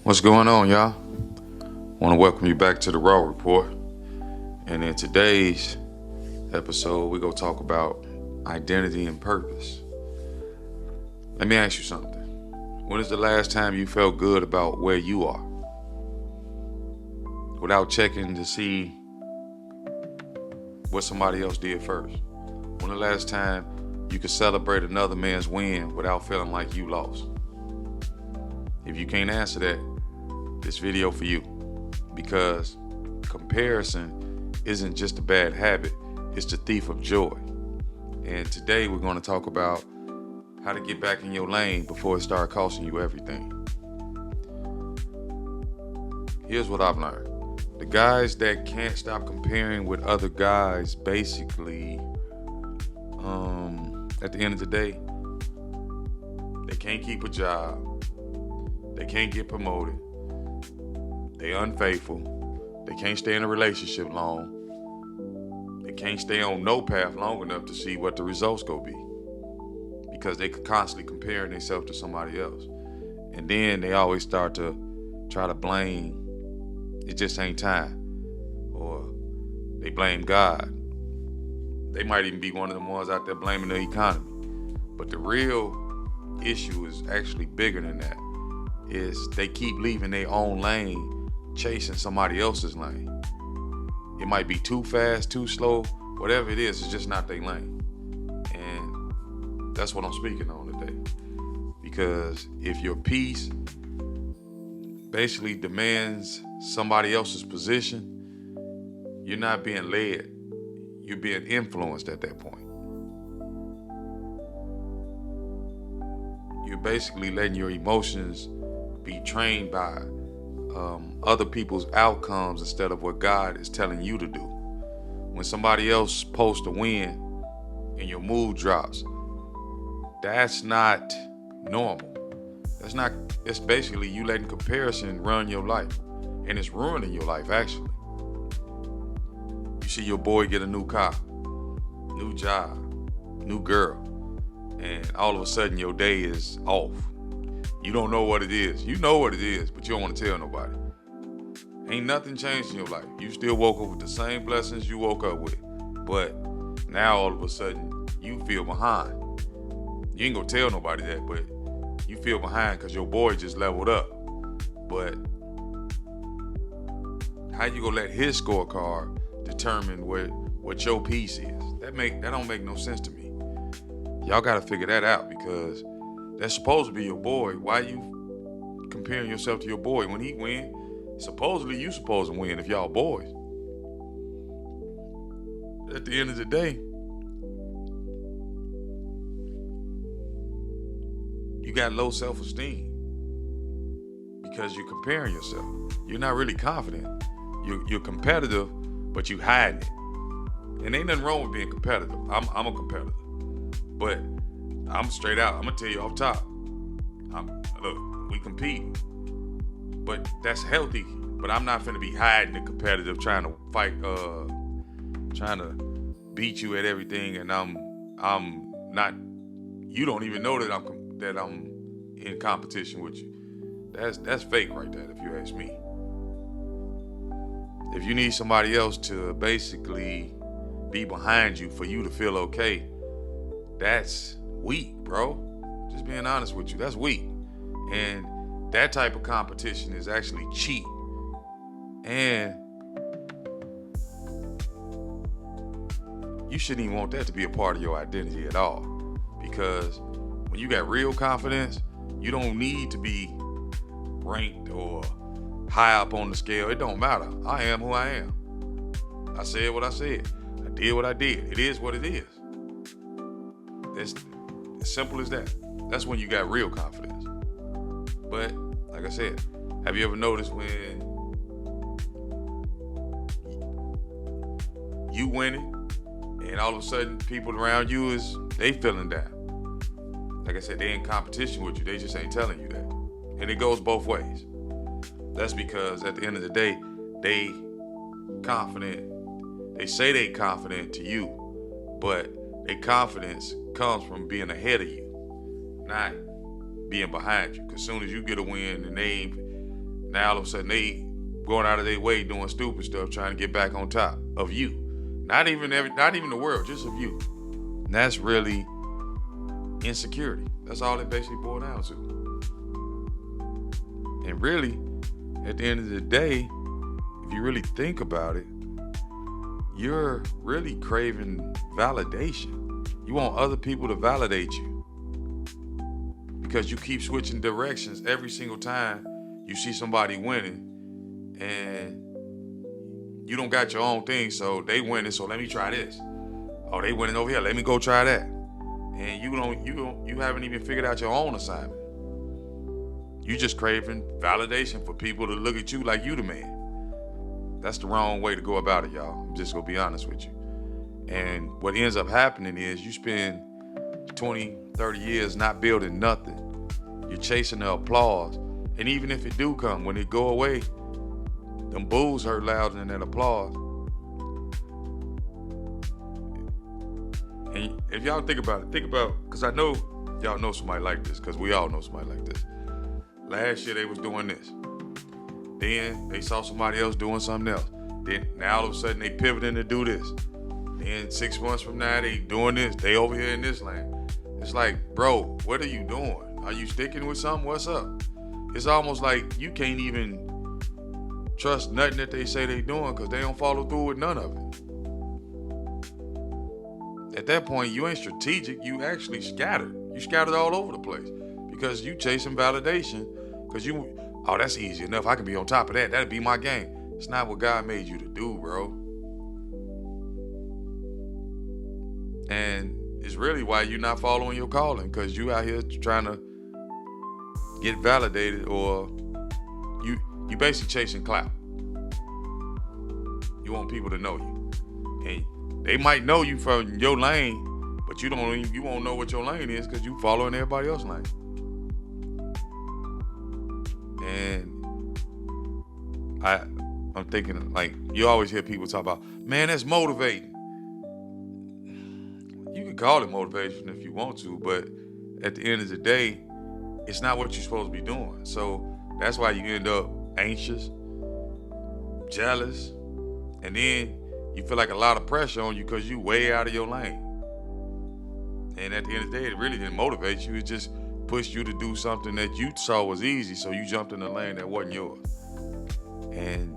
What's going on, y'all? Want to welcome you back to the Raw Report. And in today's episode, we're going to talk about identity and purpose. Let me ask you something. When is the last time you felt good about where you are? Without checking to see what somebody else did first? When the last time you could celebrate another man's win without feeling like you lost? If you can't answer that, this video for you, because comparison isn't just a bad habit, it's the thief of joy. And today we're going to talk about how to get back in your lane before it starts costing you everything. Here's what I've learned. The guys that can't stop comparing with other guys, basically, at the end of the day, they can't keep a job, they can't get promoted, they unfaithful, they can't stay in a relationship long, they can't stay on no path long enough to see what the results gonna be, because they could constantly comparing themselves to somebody else. And then they always start to try to blame, it just ain't time, or they blame God. They might even be one of the ones out there blaming the economy. But the real issue is actually bigger than that, is they keep leaving their own lane chasing somebody else's lane. It might be too fast, too slow, whatever it is, it's just not their lane. And that's what I'm speaking on today. Because if your peace basically demands somebody else's position, you're not being led, you're being influenced at that point. You're basically letting your emotions be trained by other people's outcomes instead of what God is telling you to do. When somebody else posts a win and your mood drops, that's not normal. It's basically you letting comparison run your life, and it's ruining your life actually. You see your boy get a new car, new job, new girl, and all of a sudden your day is off. You don't know what it is. You know what it is, but you don't want to tell nobody. Ain't nothing changed in your life. You still woke up with the same blessings you woke up with. But now all of a sudden you feel behind. You ain't gonna tell nobody that, but you feel behind because your boy just leveled up. But how you gonna let his scorecard determine what your piece is? That don't make no sense to me. Y'all gotta figure that out, because that's supposed to be your boy. Why you comparing yourself to your boy? When he win, supposedly you supposed to win if y'all boys. At the end of the day, you got low self-esteem because you're comparing yourself. You're not really confident. You're competitive, but you hiding it. And ain't nothing wrong with being competitive. I'm a competitor, but I'm straight out. I'm gonna tell you off top. Look, we compete, but that's healthy. But I'm not finna be hiding the competitive, trying to fight, trying to beat you at everything, and I'm not. You don't even know that I'm in competition with you. That's fake right there, if you ask me. If you need somebody else to basically be behind you for you to feel okay, that's weak, bro. Just being honest with you, that's weak. And that type of competition is actually cheap. And you shouldn't even want that to be a part of your identity at all. Because when you got real confidence, you don't need to be ranked or high up on the scale. It don't matter. I am who I am. I said what I said. I did what I did. It is what it is. It's as simple as that. That's when you got real confidence. But like I said, have you ever noticed when you winning and all of a sudden people around you they feeling down? Like I said, they in competition with you. They just ain't telling you that. And it goes both ways. That's because at the end of the day, they confident. They say they confident to you, but their confidence comes from being ahead of you, not being behind you. Because as soon as you get a win and Now all of a sudden they going out of their way doing stupid stuff, trying to get back on top of you. Not even the world, just of you. And that's really insecurity. That's all it basically boils down to. And really, at the end of the day, if you really think about it, you're really craving validation. You want other people to validate you because you keep switching directions every single time you see somebody winning, and you don't got your own thing, so they winning, so let me try this. Oh, they winning over here, let me go try that. And you haven't even figured out your own assignment. You just craving validation for people to look at you like you the man. That's the wrong way to go about it, y'all. I'm just gonna be honest with you. And what ends up happening is you spend 20, 30 years not building nothing. You're chasing the applause. And even if it do come, when it go away, them boos hurt louder than that applause. And if y'all think about it, because I know y'all know somebody like this, because we all know somebody like this. Last year they was doing this. Then they saw somebody else doing something else. Then now all of a sudden they pivoting to do this. Then 6 months from now they doing this. They over here in this lane. It's like, bro, what are you doing? Are you sticking with something? What's up? It's almost like you can't even trust nothing that they say they doing because they don't follow through with none of it. At that point, you ain't strategic. You actually scattered. You scattered all over the place because you chasing validation because oh, that's easy enough. I can be on top of that. That'd be my game. It's not what God made you to do, bro. And it's really why you're not following your calling, because you out here trying to get validated, or you basically chasing clout. You want people to know you. And they might know you from your lane, but you won't know what your lane is because you following everybody else's lane. And I'm thinking, like, you always hear people talk about, man, that's motivating. You can call it motivation if you want to, but at the end of the day, it's not what you're supposed to be doing. So that's why you end up anxious, jealous, and then you feel like a lot of pressure on you because you way out of your lane. And at the end of the day, it really didn't motivate you. It just pushed you to do something that you saw was easy, so you jumped in a lane that wasn't yours. And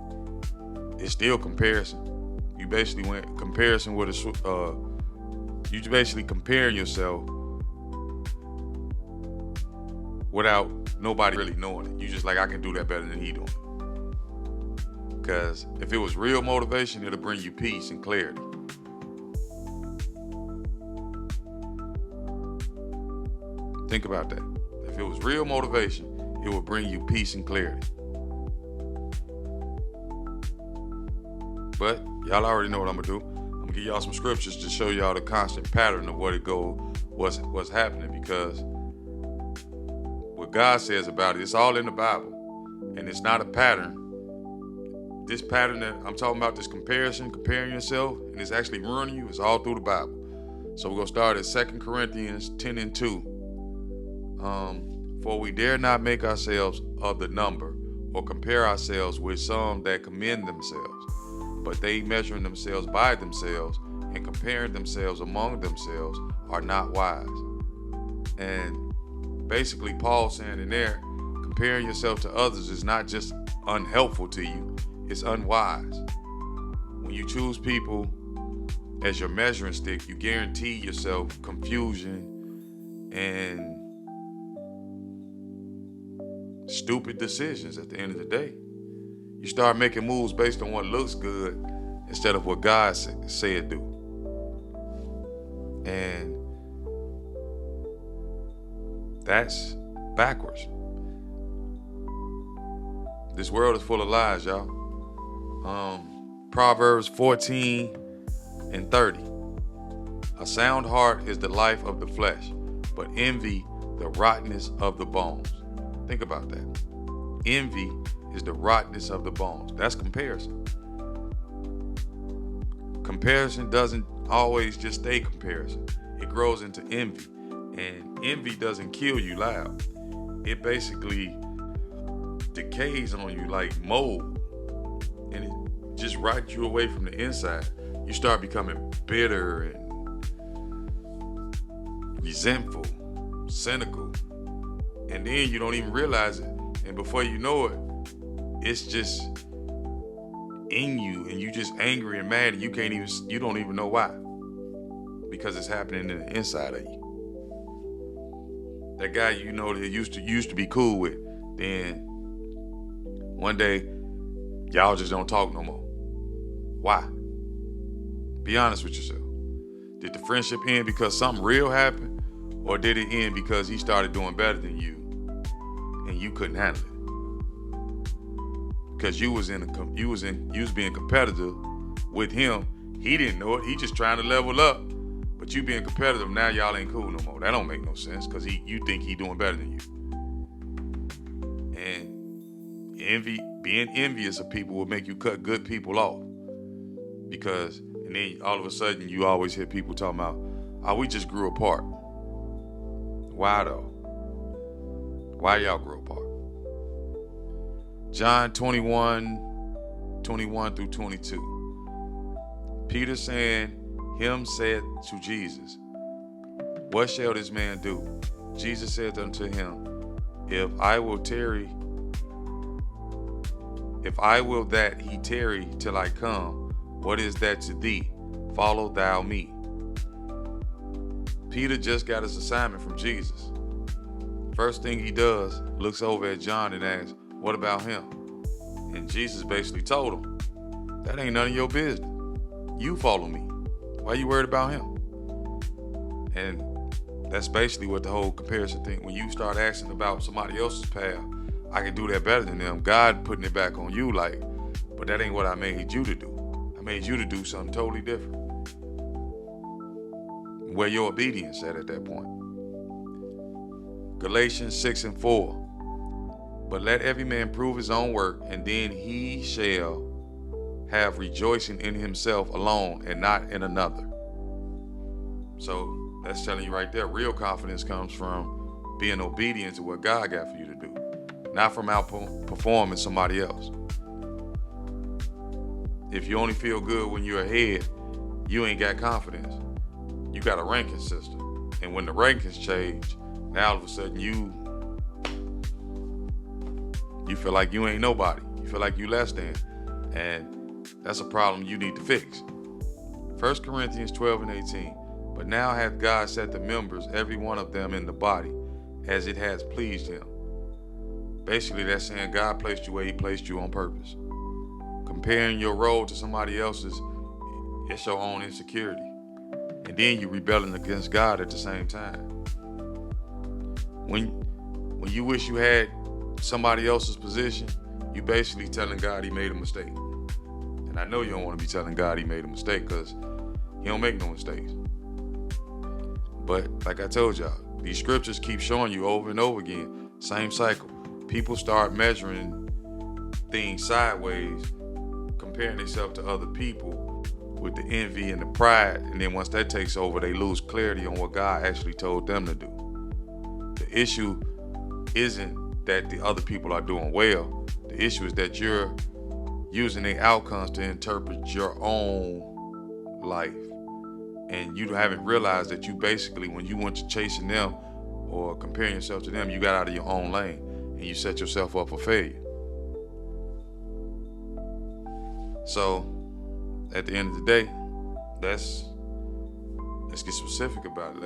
it's still comparison. You basically went comparison with you basically comparing yourself without nobody really knowing it. You just like, I can do that better than he doing it. Because if it was real motivation, it'll bring you peace and clarity. Think about that. If it was real motivation, it would bring you peace and clarity. But y'all already know what I'm gonna do. I'm gonna give y'all some scriptures to show y'all the constant pattern of what's happening, because what God says about it, it's all in the Bible, and it's not a pattern. This pattern that I'm talking about, this comparing yourself, and it's actually ruining you, it's all through the Bible. So we're gonna start at 2 Corinthians 10:2. For we dare not make ourselves of the number, or compare ourselves with some that commend themselves, but they measuring themselves by themselves and comparing themselves among themselves are not wise. And basically Paul's saying in there, comparing yourself to others is not just unhelpful to you, it's unwise. When you choose people as your measuring stick, you guarantee yourself confusion and stupid decisions at the end of the day. You start making moves based on what looks good instead of what God said do. And that's backwards. This world is full of lies, y'all. Proverbs 14:30. A sound heart is the life of the flesh, but envy the rottenness of the bones. Think about that. Envy is the rottenness of the bones. That's comparison. Comparison doesn't always just stay comparison. It grows into envy. And envy doesn't kill you loud. It basically decays on you like mold, and it just rots you away from the inside. You start becoming bitter and resentful, cynical, and then you don't even realize it. And before you know it, it's just in you, and you just angry and mad, and you don't even know why, because it's happening in the inside of you. That guy you know that used to be cool with, then one day y'all just don't talk no more. Why? Be honest with yourself. Did the friendship end because something real happened, or did it end because he started doing better than you and you couldn't handle it? Because you was being competitive with him. He didn't know it. He just trying to level up. But you being competitive, now y'all ain't cool no more. That don't make no sense, because you think he doing better than you. And being envious of people will make you cut good people off. And then all of a sudden you always hear people talking about, oh, we just grew apart. Why though? Why y'all grew apart? John 21 through 22. Peter saying, him said to Jesus, what shall this man do? Jesus said unto him, if I will that he tarry till I come, what is that to thee? Follow thou me. Peter just got his assignment from Jesus. First thing he does, looks over at John and asks, what about him? And Jesus basically told him, that ain't none of your business. You follow me. Why you worried about him? And that's basically what the whole comparison thing, when you start asking about somebody else's path, I can do that better than them. God putting it back on you like, but that ain't what I made you to do. I made you to do something totally different. Where your obedience at that point. Galatians 6:4. But let every man prove his own work, and then he shall have rejoicing in himself alone and not in another. So that's telling you right there, real confidence comes from being obedient to what God got for you to do, not from outperforming somebody else. If you only feel good when you're ahead, you ain't got confidence. You got a ranking system. And when the rankings change, now all of a sudden you feel like you ain't nobody. You feel like you less than. And that's a problem you need to fix. 1 Corinthians 12:18. But now hath God set the members, every one of them in the body, as it has pleased him. Basically, that's saying God placed you where he placed you on purpose. Comparing your role to somebody else's, it's your own insecurity. And then you rebelling against God at the same time. When you wish you had somebody else's position, you basically telling God he made a mistake. And I know you don't want to be telling God he made a mistake, because he don't make no mistakes. But like I told y'all, these scriptures keep showing you over and over again, same cycle. People start measuring things sideways, comparing themselves to other people with the envy and the pride. And then once that takes over, they lose clarity on what God actually told them to do. The issue isn't that the other people are doing well. The issue is that you're using the outcomes to interpret your own life. And you haven't realized that you basically, when you went to chasing them or comparing yourself to them, you got out of your own lane and you set yourself up for failure. So at the end of the day, let's get specific about it.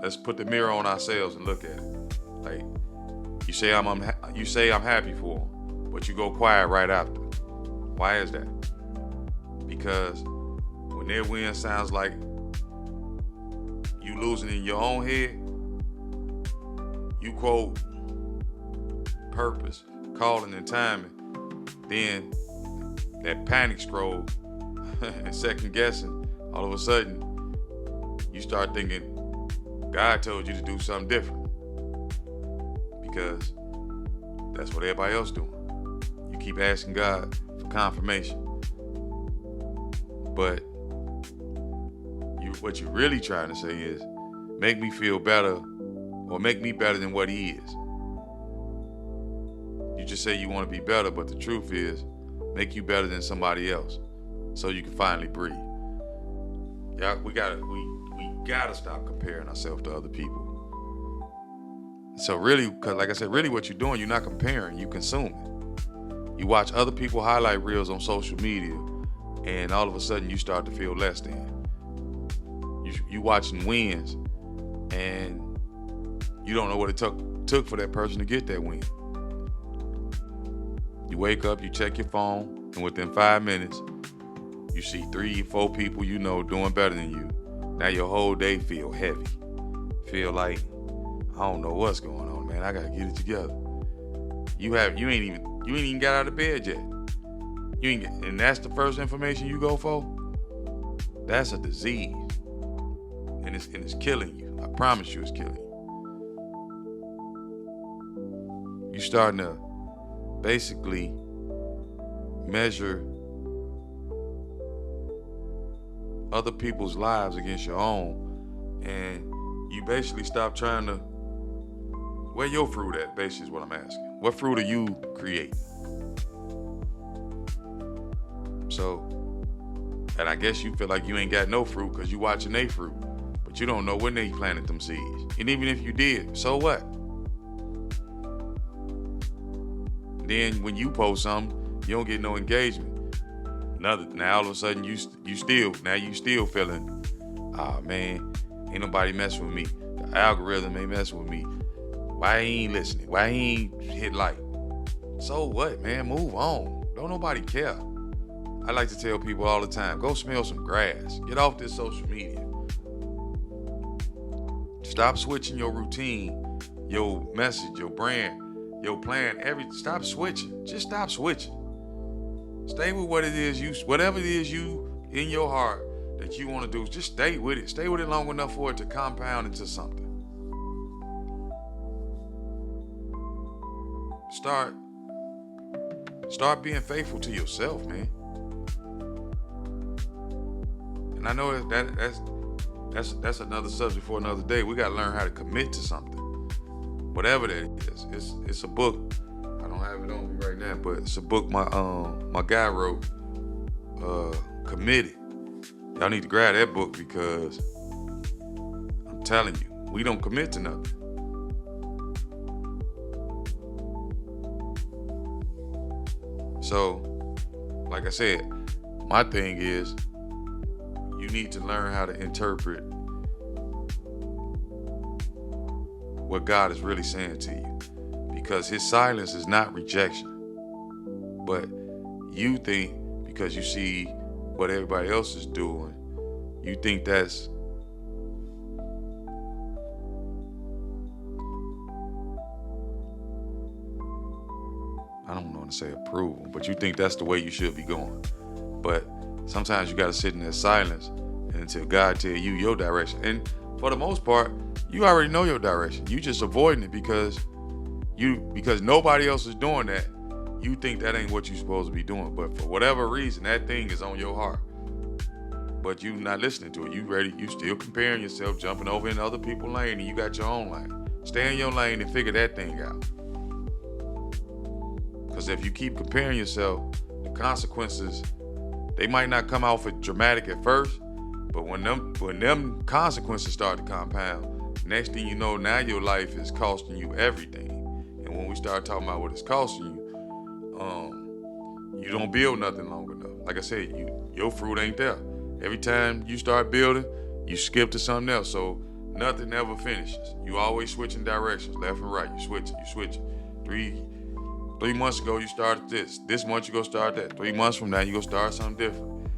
Let's put the mirror on ourselves and look at it. Like, you say I'm happy for them, but you go quiet right after. Why is that? Because when their win sounds like you losing in your own head, you quote purpose, calling, and timing, then that panic scroll and second guessing, all of a sudden you start thinking God told you to do something different, because that's what everybody else doing. You keep asking God for confirmation, but what you're really trying to say is, make me feel better, or make me better than what he is. You're just say you want to be better, but the truth is, make you better than somebody else, so you can finally breathe. Yeah, we gotta stop comparing ourselves to other people. So really, because like I said, really what you're doing, you're not comparing, you consuming. You watch other people highlight reels on social media, and all of a sudden you start to feel less than. You watching wins, and you don't know what it took for that person to get that win. You wake up, you check your phone, and within 5 minutes, you see 3 or 4 people you know doing better than you. Now your whole day feel heavy. Feel like, I don't know what's going on, man. I gotta get it together. You ain't even got out of bed yet. And that's the first information you go for. That's a disease, and it's killing you. I promise you, it's killing you. You starting to basically measure other people's lives against your own, and you basically stop trying to. Where your fruit at? Basically, is what I'm asking. What fruit are you creating? So, and I guess you feel like you ain't got no fruit because you watching they fruit, but you don't know when they planted them seeds. And even if you did, so what? Then when you post something, you don't get no engagement. Now all of a sudden you still feeling, ah man, ain't nobody messing with me. The algorithm ain't messing with me. Why he ain't listening? Why he ain't hit like? So what, man? Move on. Don't nobody care. I like to tell people all the time, go smell some grass. Get off this social media. Stop switching your routine, your message, your brand, your plan. Stop switching. Just stop switching. Stay with what it is whatever it is you in your heart that you want to do. Just stay with it. Stay with it long enough for it to compound into something. Start being faithful to yourself, man. And I know that's another subject for another day. We gotta learn how to commit to something, whatever that is. It's a book. I don't have it on me right now, but it's a book my guy wrote. Committed. Y'all need to grab that book because I'm telling you, we don't commit to nothing. So, like I said, my thing is you need to learn how to interpret what God is really saying to you, because his silence is not rejection. But you think because you see what everybody else is doing, you think that's I don't want to say approval, but you think that's the way you should be going. But sometimes you got to sit in that silence and until God tell you your direction. And for the most part, you already know your direction. You just avoiding it because nobody else is doing that. You think that ain't what you're supposed to be doing. But for whatever reason, that thing is on your heart. But you not listening to it. You still comparing yourself, jumping over in other people's lane, and you got your own lane. Stay in your lane and figure that thing out. Because if you keep comparing yourself, the consequences, they might not come out for dramatic at first, but when them consequences start to compound, next thing you know, now your life is costing you everything. And when we start talking about what it's costing you, you don't build nothing long enough. Like I said, your fruit ain't there. Every time you start building, you skip to something else. So nothing ever finishes. You always switching directions, left and right. You switching. 3 months ago, you started this. This month, you go start that. 3 months from now, you go start something different.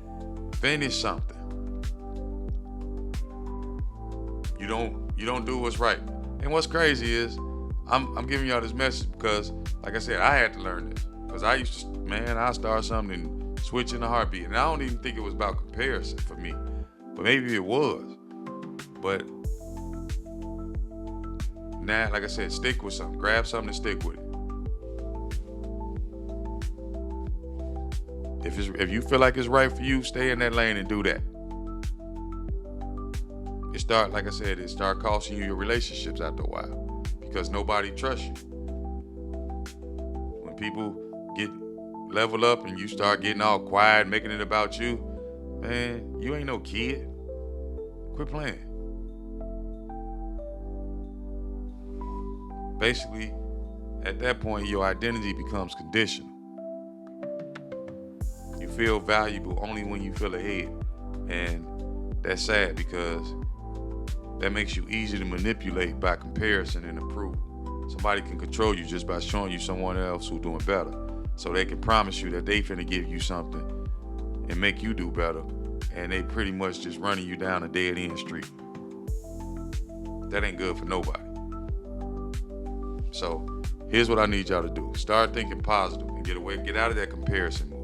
Finish something. You don't do what's right. And what's crazy is, I'm giving y'all this message because, like I said, I had to learn this. Because I used to, I start something and switch in a heartbeat. And I don't even think it was about comparison for me. But maybe it was. But now, like I said, stick with something. Grab something and stick with it. If you feel like it's right for you, stay in that lane and do that. It start costing you your relationships after a while because nobody trusts you. When people get level up and you start getting all quiet, making it about you, man, you ain't no kid. Quit playing. Basically, at that point, your identity becomes conditional. You feel valuable only when you feel ahead. And that's sad because that makes you easy to manipulate by comparison and approval. Somebody can control you just by showing you someone else who's doing better. So they can promise you that they finna give you something and make you do better. And they pretty much just running you down a dead end street. That ain't good for nobody. So here's what I need y'all to do. Start thinking positive and get out of that comparison move.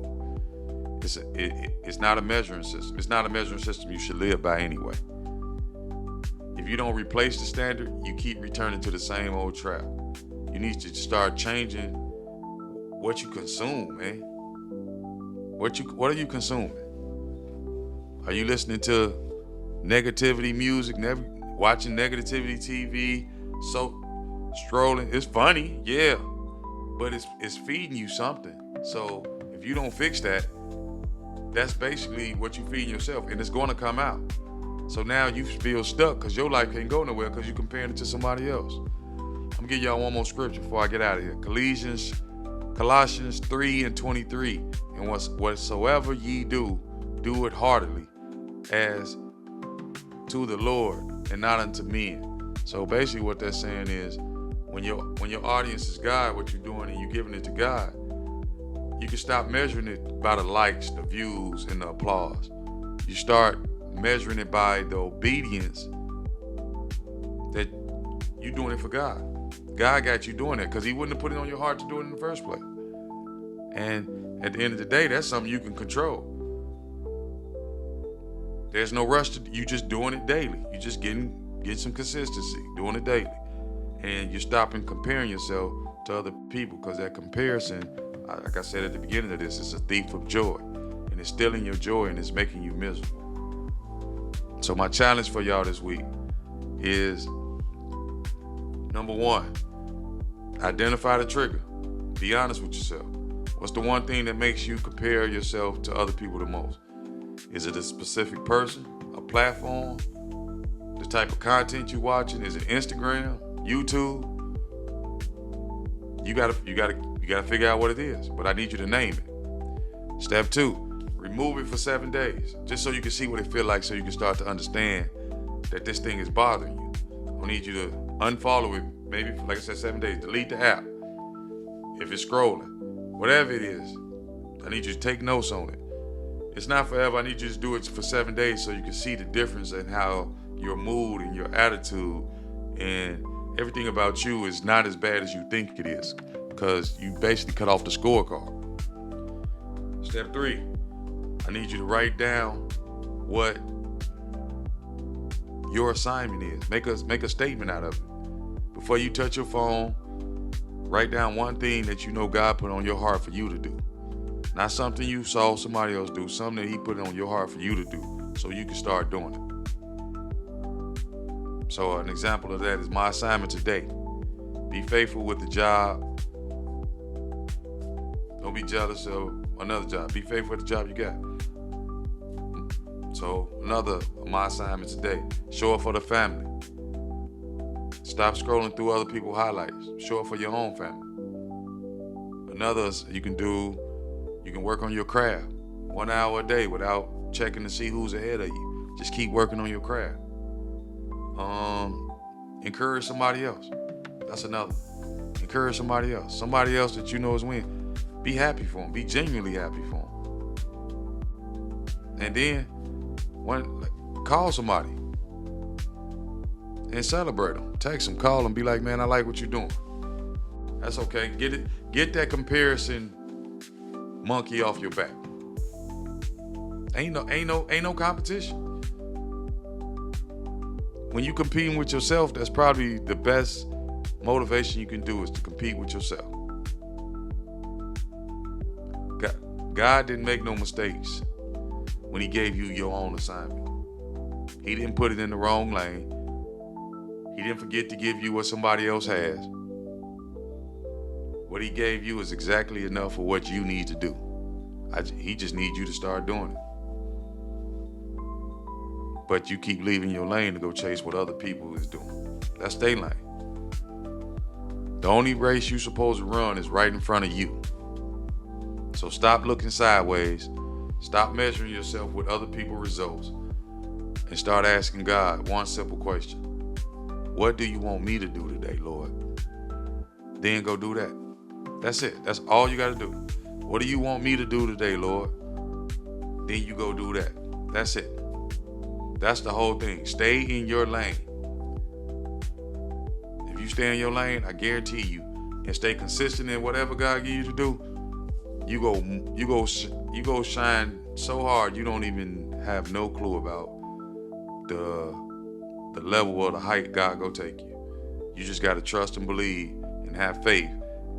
It's not a measuring system. It's not a measuring system you should live by anyway. If you don't replace the standard, you keep returning to the same old trap. You need to start changing what you consume, man. What are you consuming? Are you listening to negativity music, watching negativity TV, so strolling? It's funny, yeah, but it's feeding you something. So if you don't fix that, that's basically what you feed yourself, and it's going to come out. So now you feel stuck because your life can't go nowhere because you're comparing it to somebody else. I'm gonna give y'all one more scripture before I get out of here. Colossians 3:23. And whatsoever ye do, do it heartily, as to the Lord and not unto men. So basically what that's saying is when your audience is God, what you're doing and you're giving it to God, you can stop measuring it by the likes, the views, and the applause. You start measuring it by the obedience that you're doing it for God. God got you doing it because he wouldn't have put it on your heart to do it in the first place. And at the end of the day, that's something you can control. There's no rush to you, just doing it daily. You just getting some consistency, doing it daily. And you're stopping comparing yourself to other people because that comparison, like I said at the beginning of this, is a thief of joy. And it's stealing your joy and it's making you miserable. So my challenge for y'all this week is, number one, identify the trigger. Be honest with yourself. What's the one thing that makes you compare yourself to other people the most? Is it a specific person, a platform, the type of content you're watching? Is it Instagram, YouTube? You gotta figure out what it is, but I need you to name it. Step 2, remove it for 7 days, just so you can see what it feels like, so you can start to understand that this thing is bothering you. I need you to unfollow it, maybe for, like I said, 7 days. Delete the app. If it's scrolling, whatever it is, I need you to take notes on it. It's not forever. I need you to do it for 7 days so you can see the difference in how your mood and your attitude and everything about you is not as bad as you think it is, because you basically cut off the scorecard. Step 3, I need you to write down what your assignment is. Make a statement out of it. Before you touch your phone, write down one thing that you know God put on your heart for you to do. Not something you saw somebody else do, something that he put on your heart for you to do so you can start doing it. So an example of that is my assignment today. Be faithful with the job. Don't be jealous of another job. Be faithful with the job you got. So another of my assignments today, show up for the family. Stop scrolling through other people's highlights. Show up for your own family. Another you can work on your craft 1 hour a day without checking to see who's ahead of you. Just keep working on your craft. Encourage somebody else. That's another. Encourage somebody else. Somebody else that you know is winning. Be happy for them. Be genuinely happy for them. And then call somebody and celebrate them. Text them, call them, be like, man, I like what you're doing. That's okay. Get that comparison monkey off your back. Ain't no competition. When you competing with yourself, that's probably the best motivation you can do, is to compete with yourself. God didn't make no mistakes when he gave you your own assignment. He didn't put it in the wrong lane. He didn't forget to give you what somebody else has. What he gave you is exactly enough for what you need to do. He just needs you to start doing it. But you keep leaving your lane to go chase what other people is doing. That's their lane. The only race you're supposed to run is right in front of you. So stop looking sideways. Stop measuring yourself with other people's results. And start asking God one simple question. What do you want me to do today, Lord? Then go do that. That's it. That's all you got to do. What do you want me to do today, Lord? Then you go do that. That's it. That's the whole thing. Stay in your lane. If you stay in your lane, I guarantee you, and stay consistent in whatever God gives you to do, you go shine so hard you don't even have no clue about the level or the height God go take you. You just got to trust and believe and have faith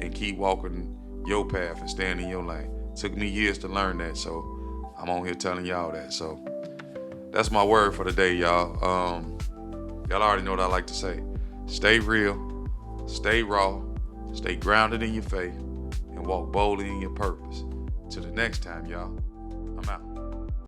and keep walking your path and staying in your lane. It took me years to learn that, so I'm on here telling y'all that. So that's my word for the day, y'all. Y'all already know what I like to say. Stay real, stay raw, stay grounded in your faith, and walk boldly in your purpose. Till the next time, y'all, I'm out.